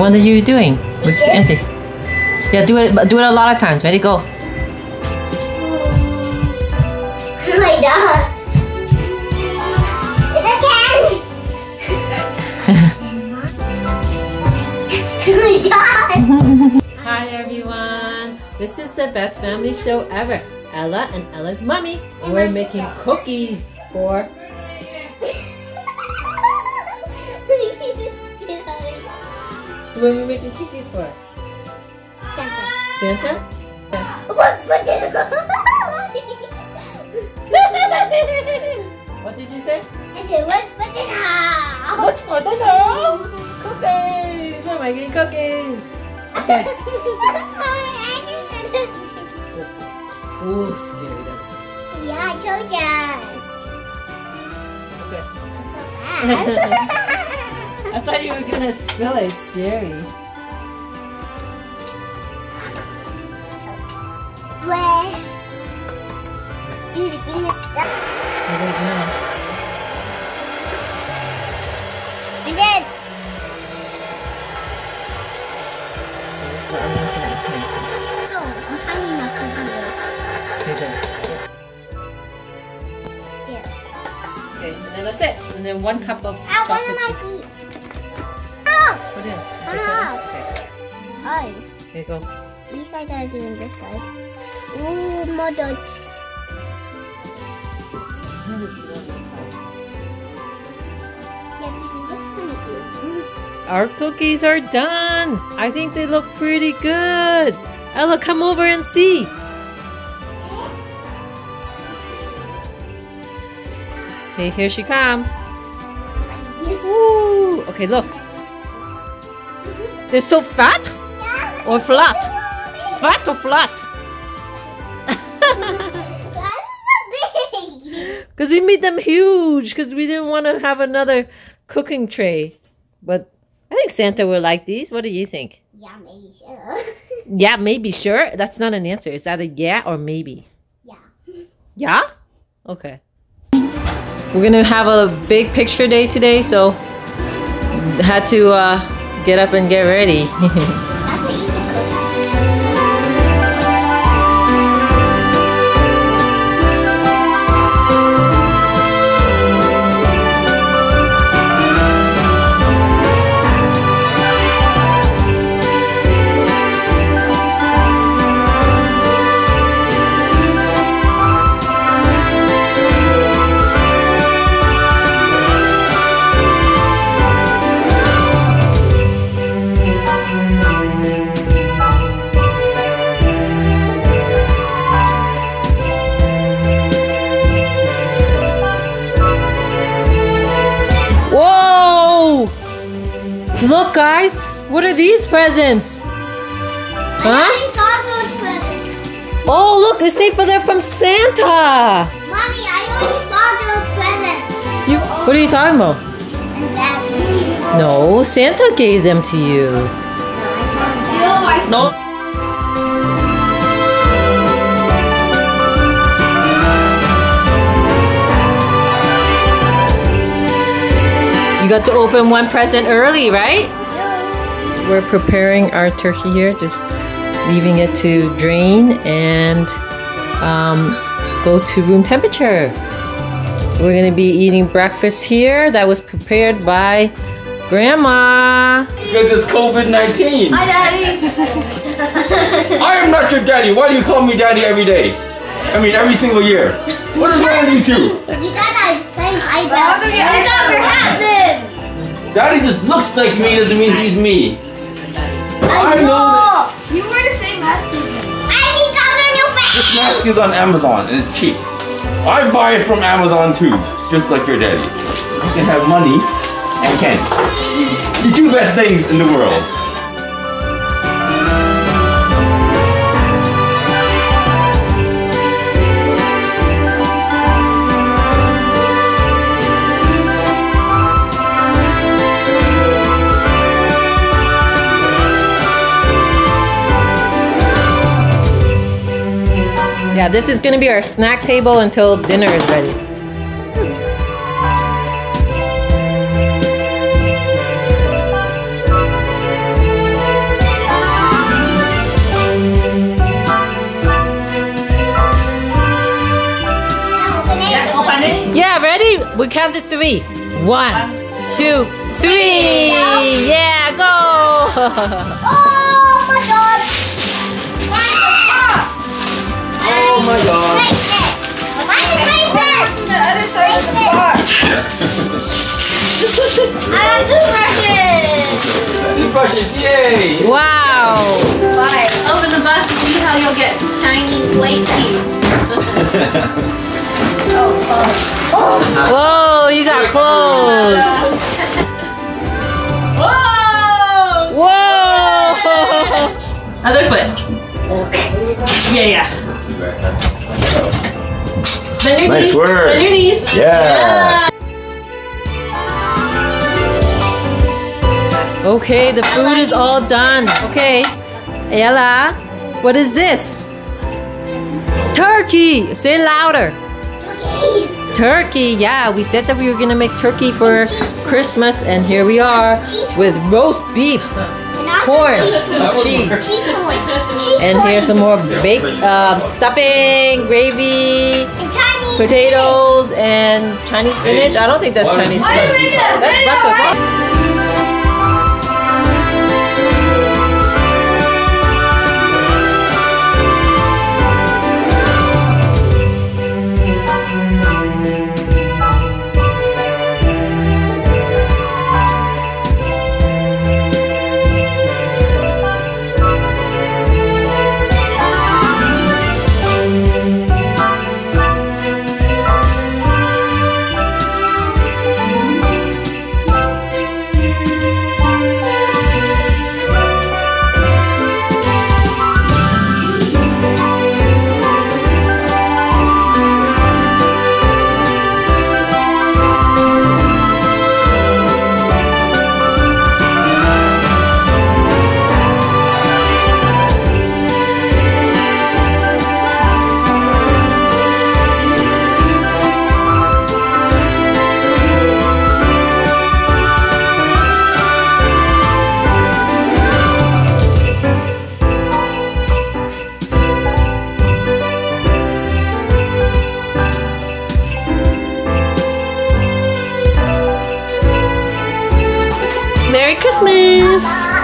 one that you're doing. With Auntie. Yeah, do it a lot of times. Ready, go. Oh my god. It's a 10! Oh my god. Hi everyone. This is the best family show ever. Ella and Ella's mommy. We're making cookies for... Who are we making cookies for? Santa. Santa? What did you say? I said, what's for dinner? What's for dinner? Cookies! We're making cookies! Okay. Ooh, scary that was. Yeah, I told ya. Okay. I'm so fast. I thought you were gonna spill it. Scary. Where do the thing is stuck? I don't know. And then oh, I'm hanging enough to do this. Yeah. Okay, and then that's it. And then 1 cup of One of chocolate my chip. feet. Oh! Put in. Okay. Hi. Okay, go. This side I'm doing this side. Ooh, mother. Yeah, because it looks funny too. Our cookies are done. I think they look pretty good. Ella, come over and see. Okay, here she comes. Ooh. Okay, look. They're so fat or flat? Fat or flat? That's so big. Because we made them huge because we didn't want to have another cooking tray. But I think Santa will like these. What do you think? Yeah, maybe sure. Yeah, maybe, sure. That's not an answer. It's either yeah or maybe. Yeah. Yeah? Okay. We're going to have a big picture day today, so had to get up and get ready. Sadly, you can cook. Look, guys, what are these presents? I Huh? already saw those presents. Oh, look, they say they're from Santa. Mommy, I already saw those presents. What are you talking about? And that. No, Santa gave them to you. No, I saw that. No. You got to open one present early, right? We're preparing our turkey here, just leaving it to drain and go to room temperature. We're gonna be eating breakfast here that was prepared by Grandma. Because it's COVID-19. Hi, Daddy. I am not your daddy. Why do you call me daddy every day? I mean, every single year. What is wrong with you two? You got that same eyebrow. You got your hat then. Daddy just looks like me, doesn't mean he's me. I know. You wear the same mask as me. I need other new This face. mask is on Amazon and it's cheap. I buy it from Amazon too, just like your daddy. You can have money and Ken. The two best things in the world. Yeah, this is gonna be our snack table until dinner is ready. Yeah, ready? We count to 3. 1, 2, 3. Yeah, go. Oh my god! Oh my god. Mine is right there! The other side of the box. I got 2 brushes! 2 brushes, yay! Wow. Bye. Open the box and see how you'll get shiny white teeth. Whoa, you got clothes. Whoa! Whoa. Other foot. Yeah. Bend your Nice knees. work. Bend your knees. Yeah. Okay, the food is all done. Okay, Ella, what is this? Turkey. Say it louder. Turkey. Yeah, we said that we were gonna make turkey for Christmas, and here we are with roast beef, corn, cheese, and here's some more baked stuffing, gravy, potatoes, and Chinese spinach. I don't think that's Chinese spinach. That's Brussels sprouts. Merry Christmas!